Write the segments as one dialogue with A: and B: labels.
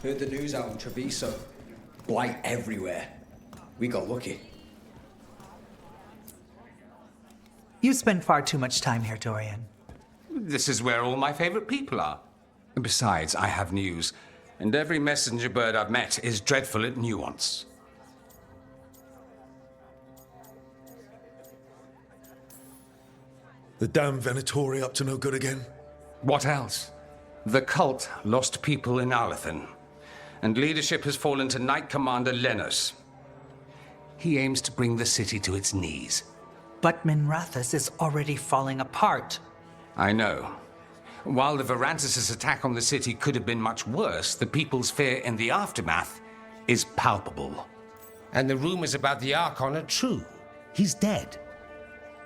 A: Heard the news out in Treviso. Blight everywhere. We got lucky.
B: You spend far too much time here, Dorian.
C: This is where all my favorite people are. Besides, I have news, and every messenger bird I've met is dreadful at nuance.
D: The damn Venatori up to no good again?
C: What else? The cult lost people in Alathan, and leadership has fallen to Knight Commander Lenos. He aims to bring the city to its knees.
B: But Minrathous is already falling apart.
C: I know. While the Varantis' attack on the city could have been much worse, the people's fear in the aftermath is palpable.
E: And the rumors about the Archon are true. He's dead.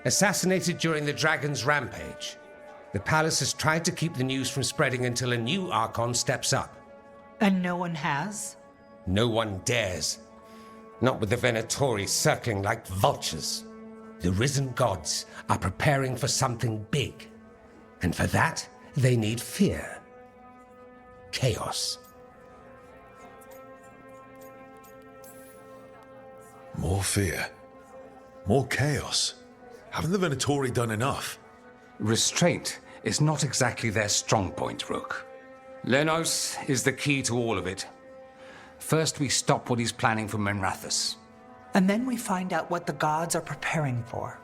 E: Assassinated during the Dragon's rampage. The palace has tried to keep the news from spreading until a new Archon steps up.
B: And no one has?
E: No one dares. Not with the Venatori circling like vultures. The risen gods are preparing for something big. And for that, they need fear. Chaos.
D: More fear. More chaos. Haven't the Venatori done enough?
C: Restraint is not exactly their strong point, Rook. Lenos is the key to all of it. First, we stop what he's planning for Minrathous.
B: And then we find out what the gods are preparing for.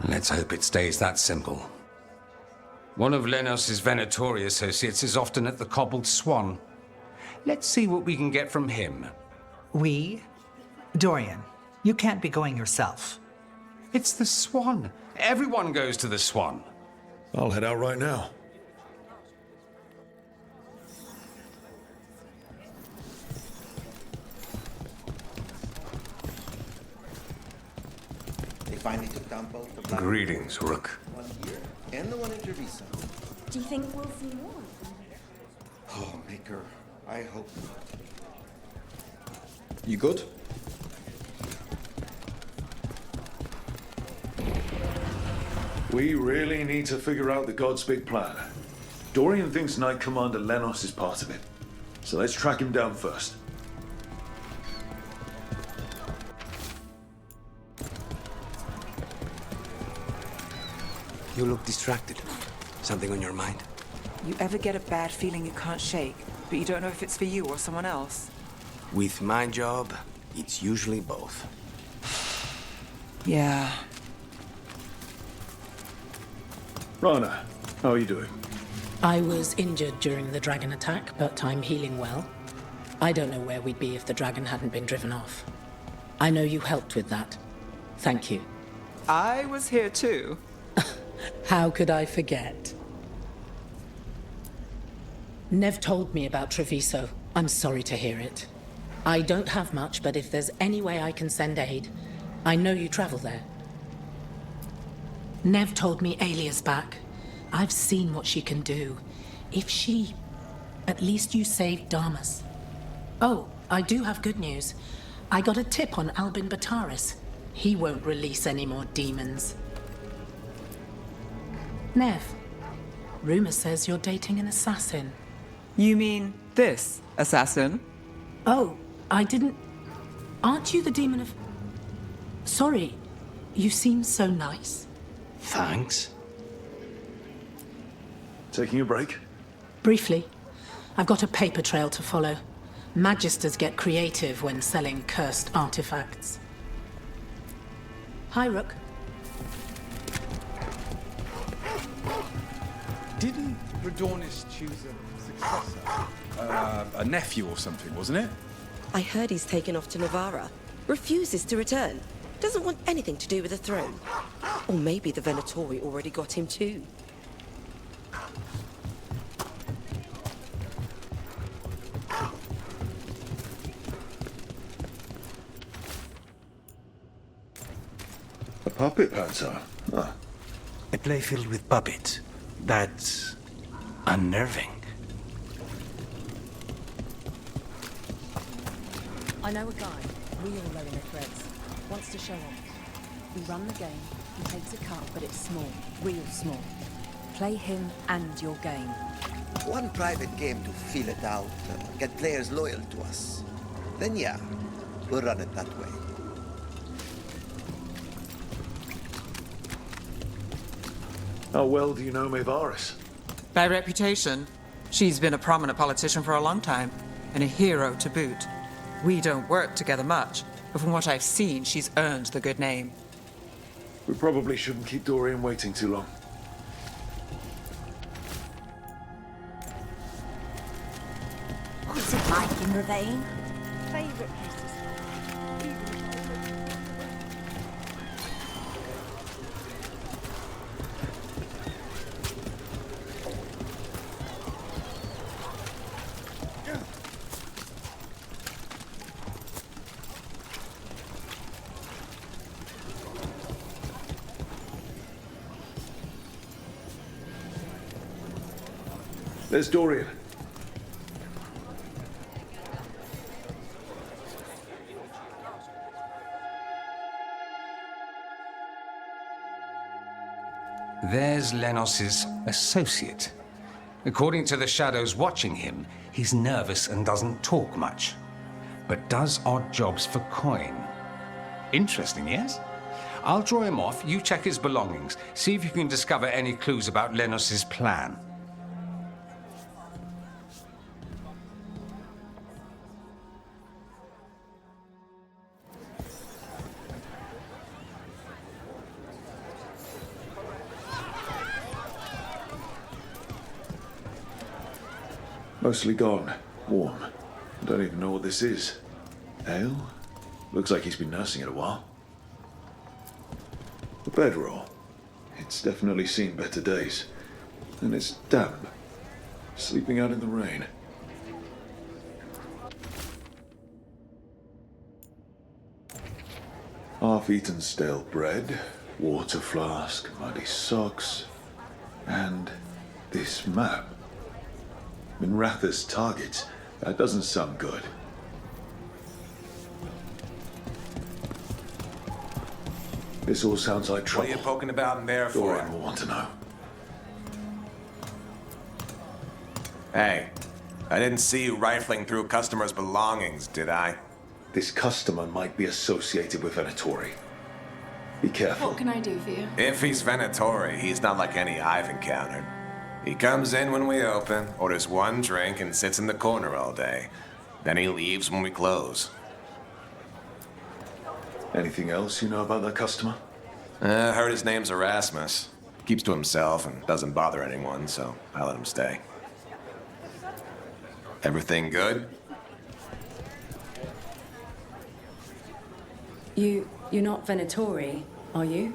C: Let's hope it stays that simple. One of Lenos' Venatori associates is often at the Cobbled Swan. Let's see what we can get from him.
B: We? Dorian, you can't be going yourself.
C: It's the Swan. Everyone goes to the Swan.
D: I'll head out right now.
F: They finally took down both the black
C: Greetings, Rook.
F: one here and the one in Treviso.
G: Do you think we'll see more?
F: Oh, Maker, I hope not.
A: You good?
D: We really need to figure out the God's big plan. Dorian thinks Knight Commander Lenos is part of it. So let's track him down first.
H: You look distracted. Something on your mind?
I: You ever get a bad feeling you can't shake, but you don't know if it's for you or someone else?
H: With my job, it's usually both.
I: Yeah.
D: Rana, how are you doing?
J: I was injured during the dragon attack, but I'm healing well. I don't know where we'd be if the dragon hadn't been driven off. I know you helped with that. Thank you.
I: I was here too.
J: How could I forget? Nev told me about Treviso. I'm sorry to hear it. I don't have much, but if there's any way I can send aid, I know you travel there. Nev told me Alia's back. I've seen what she can do. If she... At least you saved Damas. Oh, I do have good news. I got a tip on Albin Bataris. He won't release any more demons. Nev, rumor says you're dating an assassin.
I: You mean this assassin?
J: Oh, I didn't... Aren't you the demon of... Sorry, you seem so nice.
H: Thanks.
D: Taking a break?
J: Briefly, I've got a paper trail to follow. Magisters get creative when selling cursed artifacts. Hi, Rook.
K: Didn't Radornis choose a successor? A nephew or something, wasn't it?
G: I heard he's taken off to Navarra. Refuses to return. Doesn't want anything to do with the throne. Or maybe the Venatori already got him too.
D: A puppet panzer? Huh.
H: A play filled with puppets. That's... unnerving.
L: I know a guy, real low in the threads. Wants to show off. We run the game, he takes a cut, but it's small, real small. play him and your game.
F: One private game to feel it out, get players loyal to us. Then yeah, we'll run it that way.
D: How well do you know Maevaris?
I: By reputation, she's been a prominent politician for a long time, and a hero to boot. We don't work together much, but from what I've seen, she's earned the good name.
D: We probably shouldn't keep Dorian waiting too long.
M: What's it like in Ravine?
L: Favorite place to
D: There's Dorian.
C: There's Lenos's associate. According to the shadows watching him, he's nervous and doesn't talk much, but does odd jobs for coin. Interesting, yes? I'll draw him off, you check his belongings, see if you can discover any clues about Lenos's plan.
D: Mostly gone. Warm. I don't even know what this is. Ale? Looks like he's been nursing it a while. The bedroll. It's definitely seen better days. And it's damp. Sleeping out in the rain. Half-eaten stale bread, water flask, muddy socks, and this map. Minratha's targets. That doesn't sound good. This all sounds like trouble.
N: What are you poking about in there for?
D: Dorian will want to know.
N: Hey, I didn't see you rifling through customers' belongings, did I?
D: This customer might be associated with Venatori. Be careful.
O: What can I do for you?
N: If he's Venatori, he's not like any I've encountered. He comes in when we open, orders one drink, and sits in the corner all day. Then he leaves when we close.
D: Anything else you know about that customer?
N: I heard his name's Erasmus. Keeps to himself and doesn't bother anyone, so I let him stay. Everything good?
O: You're not Venatori, are you?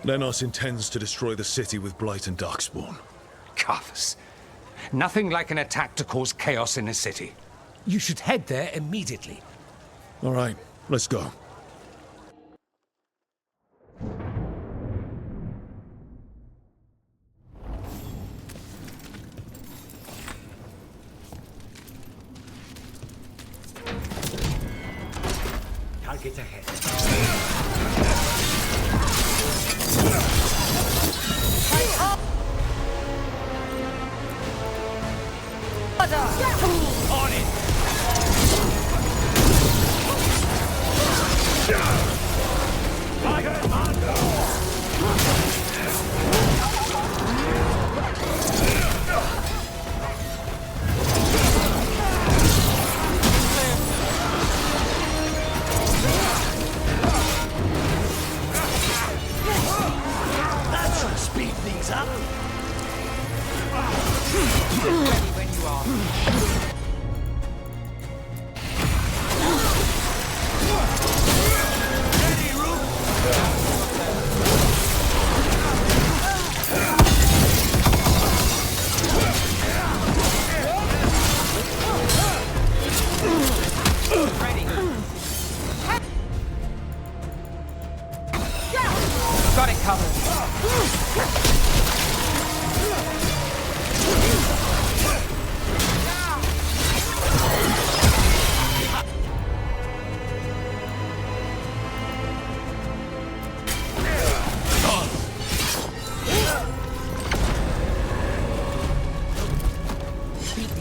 D: Lenos intends to destroy the city with Blight and Darkspawn.
C: Cuffs. Nothing like an attack to cause chaos in a city.
E: You should head there immediately.
D: All right, let's go.
E: Target ahead.
M: On it!
H: That should speed things up.
I: Ready when you are.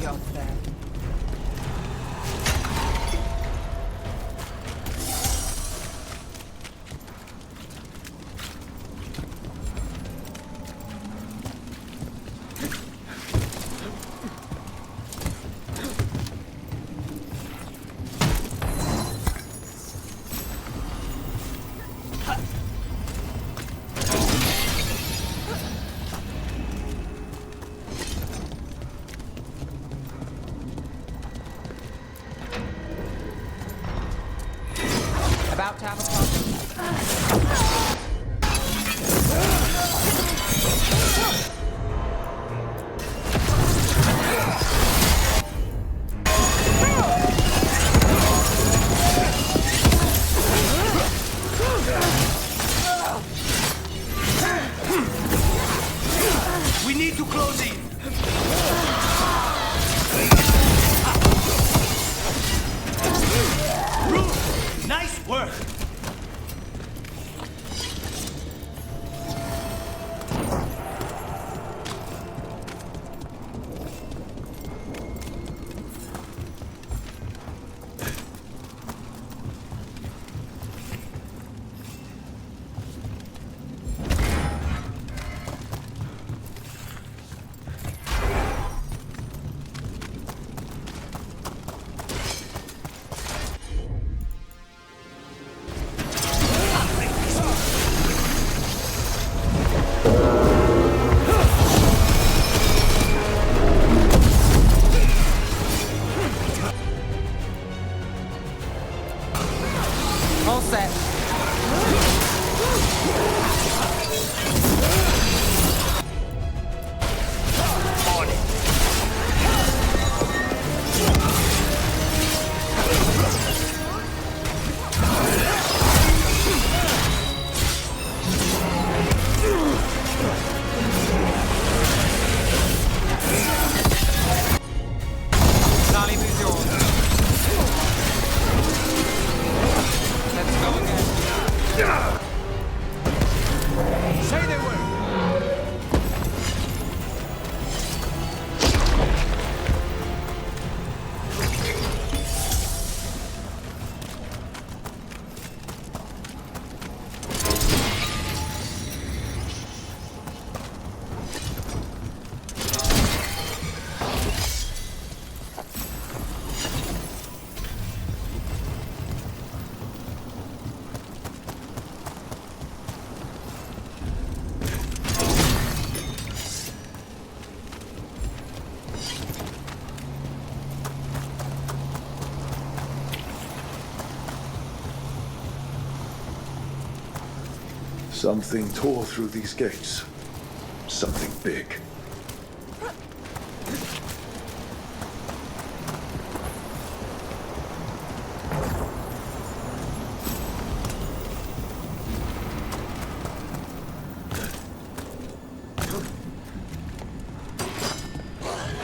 L: the odds there.
I: About to have a problem.
H: We need to close in. Nice work.
I: All set.
H: On it.
I: Charlie, who's yours? Let's go again.
H: Say they were.
D: Something tore through these gates. Something big.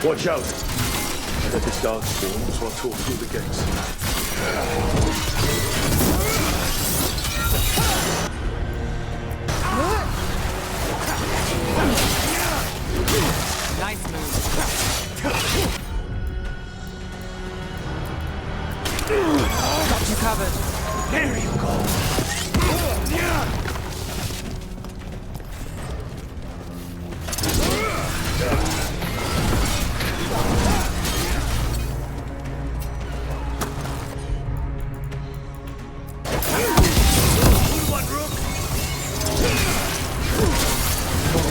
D: Watch out! I let this dark spawn, so I'll tore through the gates.
I: Nice move. Got you covered.
H: There you go.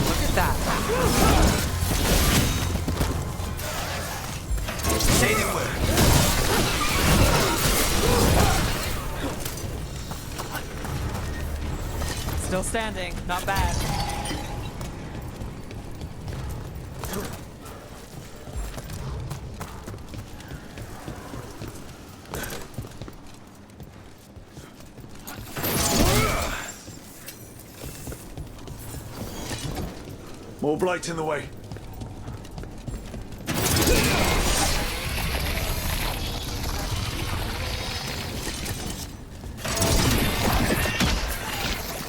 I: Look at that.
H: Say they were.
I: Still standing. Not bad.
D: More blights in the way.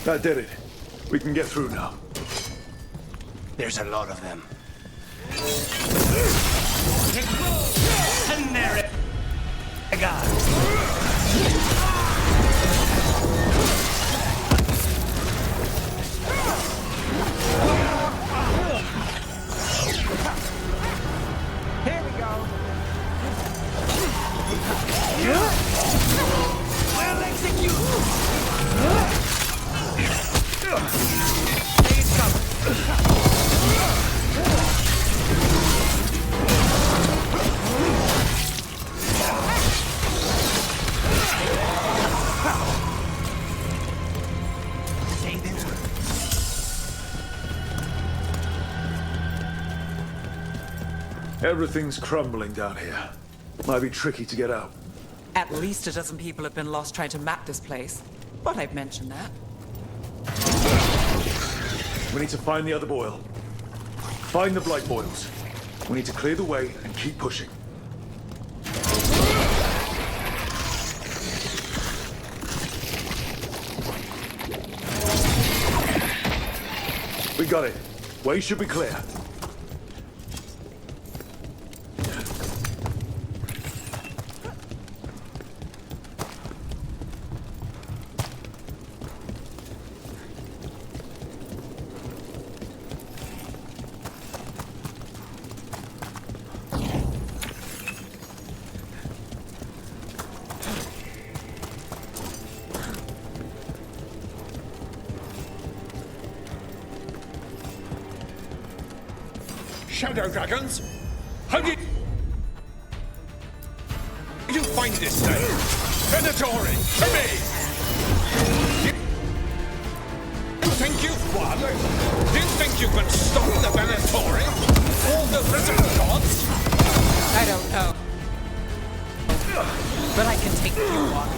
D: That did it. We can get through now.
H: There's a lot of them.
I: Explode!
D: Everything's crumbling down here. Might be tricky to get out.
I: At least a dozen people have been lost trying to map this place. But I've mentioned that.
D: We need to find the other boil. Find the blight boils. We need to clear the way and keep pushing. We got it. Way should be clear.
P: Shadow dragons? How did you find this thing? Venatori, to me! You think you've won? Do you think you can stop the Venatori? All the risen gods?
I: I don't know. But I can take you on.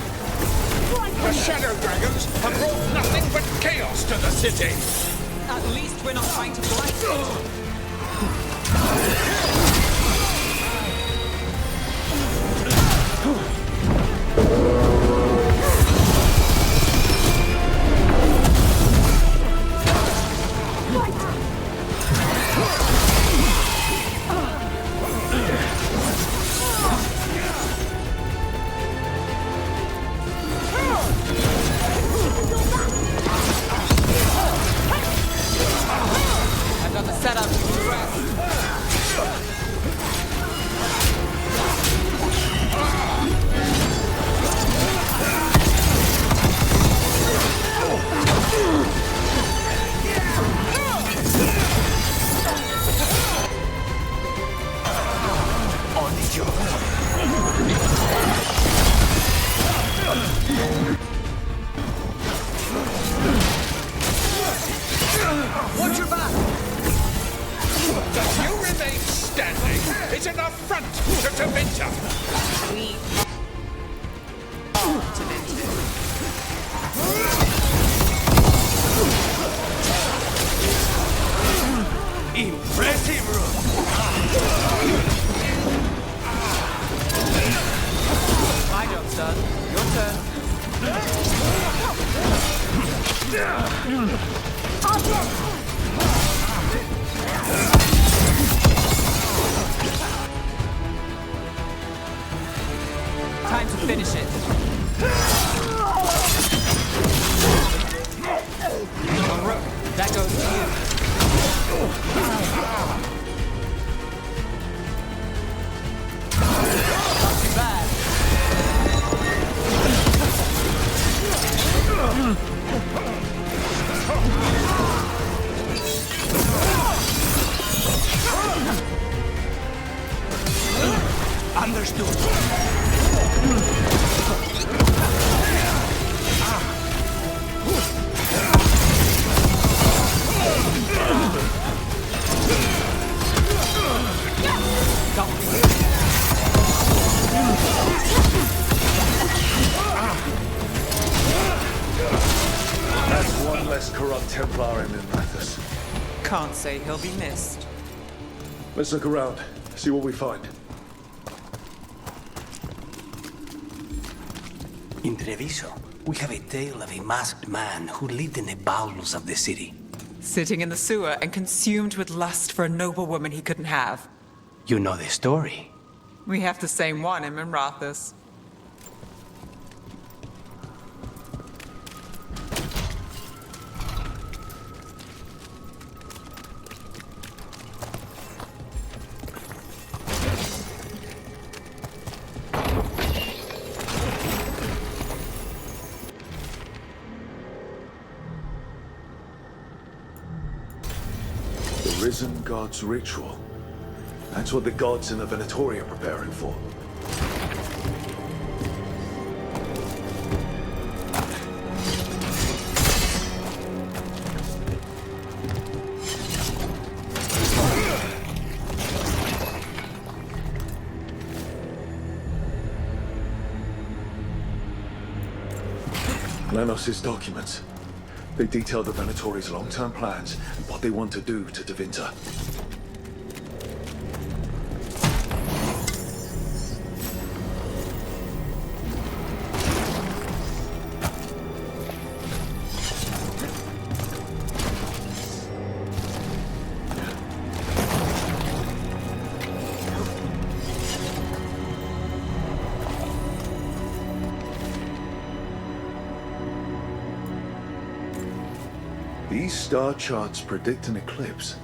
P: The Shadow Dragons have brought nothing but chaos to the city!
I: At least we're not trying to blight it. I've done the setup.
P: Watch your back! That you remain standing is an affront to Tevinter!
I: We are Tevinter.
P: Impressive!
I: My job's done. Your turn. Time to finish it. That goes to you. Not too bad.
H: Understood.
D: That's one less corrupt Templar in Mathis.
I: Can't say he'll be missed.
D: Let's look around, see what we find.
H: In Treviso, we have a tale of a masked man who lived in the bowels of the city.
I: Sitting in the sewer and consumed with lust for a noble woman he couldn't have.
H: You know the story.
I: We have the same one in Minrathis.
D: Risen God's ritual. That's what the gods in the Venatori are preparing for. Lenos's documents. They detail the Venatori's long-term plans and what they want to do to Da Vinta. These star charts predict an eclipse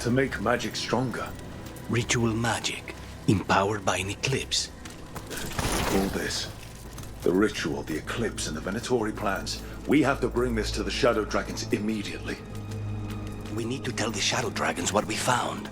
D: to make magic stronger.
H: Ritual magic, empowered by an eclipse.
D: All this, the ritual, the eclipse, and the Venatori plans. We have to bring this to the Shadow Dragons immediately.
H: We need to tell the Shadow Dragons what we found.